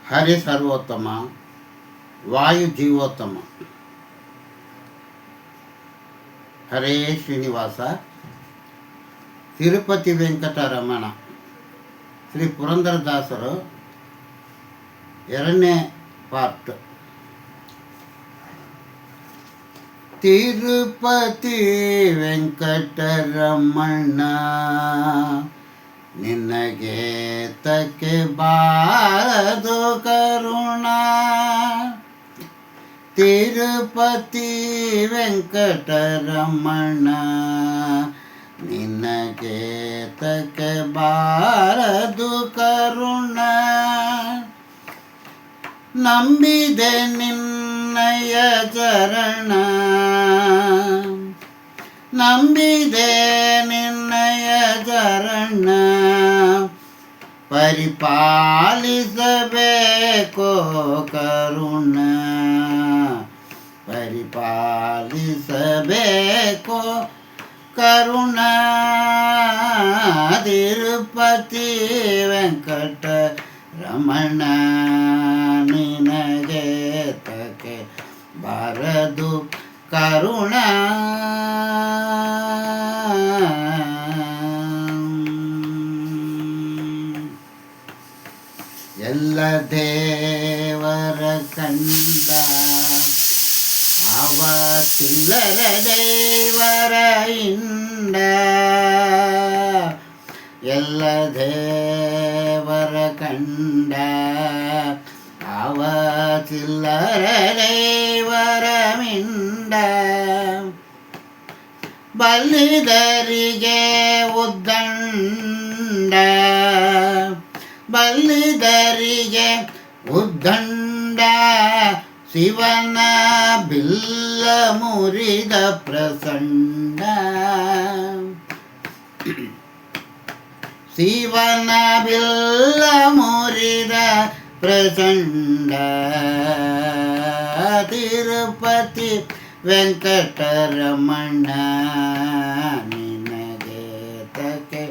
ಹರಿ ಸರ್ವೋತ್ತಮ, ವಾಯು ಜೀವೋತ್ತಮ. ಹರೇ ಶ್ರೀನಿವಾಸ. ತಿರುಪತಿ ವೆಂಕಟರಮಣ ಶ್ರೀ ಪುರಂದರದಾಸರು 2ನೇ ಪಾರ್ಟ್. ತಿರುಪತಿ ವೆಂಕಟರಮಣ ನಿನಗೆ ತಕ್ಕೆ ಬಾರದು ಕರುಣ. ತಿರುಪತಿ ವೆಂಕಟರಮಣ ನಿನಗೆ ತಕ್ಕೆ ಬಾರದು ಕರುಣ. ನಂಬಿದೆ ನಿನ್ನಯ ಚರಣ, ನಂಬಿದೆ ನಿನ್ನಯ ಚರಣ. ಪರಿಪಾಲಿಸಬೇಕೋ ಕರುಣ, ಪರಿಪಾಲಿಸಬೇಕೋ ಕರುಣ. ತಿರುಪತಿ ವೆಂಕಟರಮಣ ನಿನಗೆ ತಕ್ಕೆ ಬಾರದು ಕರುಣ. ಎಲ್ಲ ದೇವರ ಕಂಡ ಅವ ಚಿಲ್ಲರ ದೇವರ ಇಂಡ. ಎಲ್ಲ ದೇವರ ಕಂಡ ಅವ ಚಿಲ್ಲರ ದೇವರ ಮಿಂಡ. ಬಲ್ಲಿದರಿಗೆ ಉದ್ದಂಡ, ಬಲ್ಲಿದರಿಗೆ ಉದ್ದಂಡ. ಶಿವನ ಬಿಲ್ಲ ಮುರಿದ ಪ್ರಸಂಡ, ಶಿವನ ಬಿಲ್ಲ ಮುರಿದ ಪ್ರಚಂಡ. ತಿರುಪತಿ ವೆಂಕಟರಮಣ ನಿನಗೆ ತಕ್ಕೆ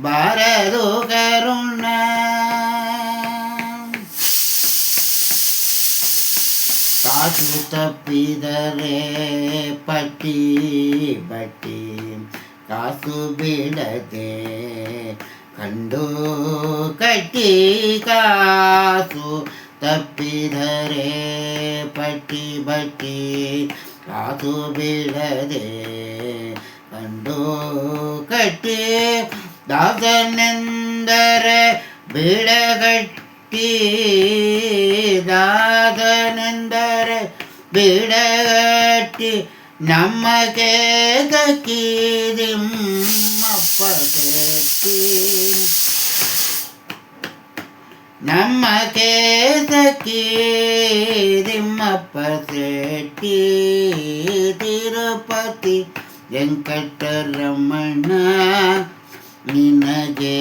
ಬಾರದು ಕರುಣ. ಕಾಸು ತಪ್ಪಿದರೆ ಪಟ್ಟಿ ಬಟ್ಟಿ, ಕಾಸು ಬಿಡದೆ ಕಂಡು ಕಟ್ಟಿ. ಕಾಸು ತಪ್ಪಿದರೆ ಪಟ್ಟಿ ಬಟ್ಟಿ, ಕಾಸು ಬಿಡದೆ ಕಂಡು ಕಟ್ಟಿ. ದಾಸನೆಂದರೆ ಬಿಡಗಟ್ಟಿ, ದಾಸನೆಂದರೆ ಬಿಡಗಟ್ಟಿ. ನಮಗೆ ದಕ್ಕಿದಿಮ್ಮಪ್ಪ ಶೆಟ್ಟಿ, ನಮಗೆ ದಕ್ಕಿದಿಮ್ಮಪ್ಪ ಶೆಟ್ಟಿ. ತಿರುಪತಿ ವೆಂಕಟರಮಣ ನಿನಗೆ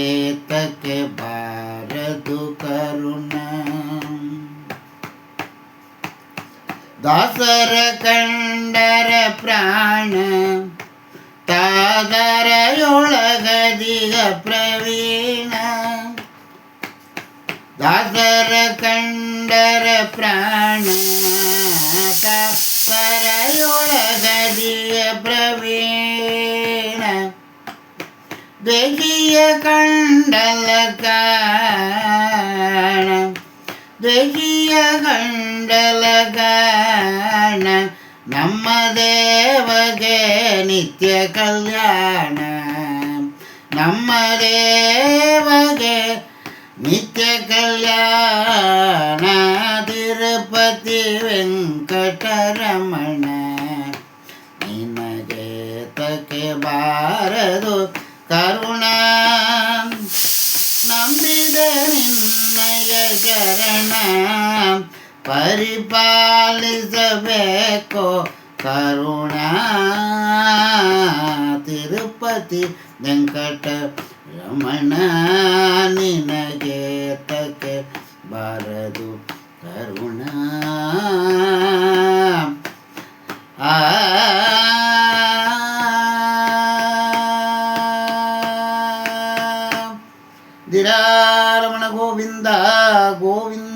ತಕ್ಕೆ ಬಾರದು ಕರುಣ. ದಾಸರ ಕಂಡರ ಪ್ರಾಣ, ತಾದರಯೊಳಗದಿಗ ಪ್ರವೀಣ. ದಾಸರ ಕಂಡರ ಪ್ರಾಣ, ತಾದರಯೊಳಗದಿಗ ಪ್ರವೀಣ. ದೇಶಿಯ ಕಂಡಲ ಕಾಣ, ದೇಶಿಯ ಕಂಡಲ ಕಾಣ. ನಮ್ಮ ದೇವಗೆ ನಿತ್ಯ ಕಲ್ಯಾಣ, ನಮ್ಮ ದೇವಗೆ ನಿತ್ಯ ಕಲ್ಯಾಣ. ತಿರುಪತಿ ವೆಂಕಟರಮಣ ನಿನಗೆ ತಕ್ಕೆ ಬಾರದು ಕರುಣ. ನಂಬಿದ ನಿನ್ನಯ ಚರಣ, ಪರಿಪಾಲಿಸಬೇಕೋ ಕರುಣ. ತಿರುಪತಿ ವೆಂಕಟರಮಣ ನಿನಗೆ ತಕ್ಕೆ ಬಾರದು ಕರುಣ. ಧಿರಾರಮಣ ಗೋವಿಂದ ಗೋವಿಂದ.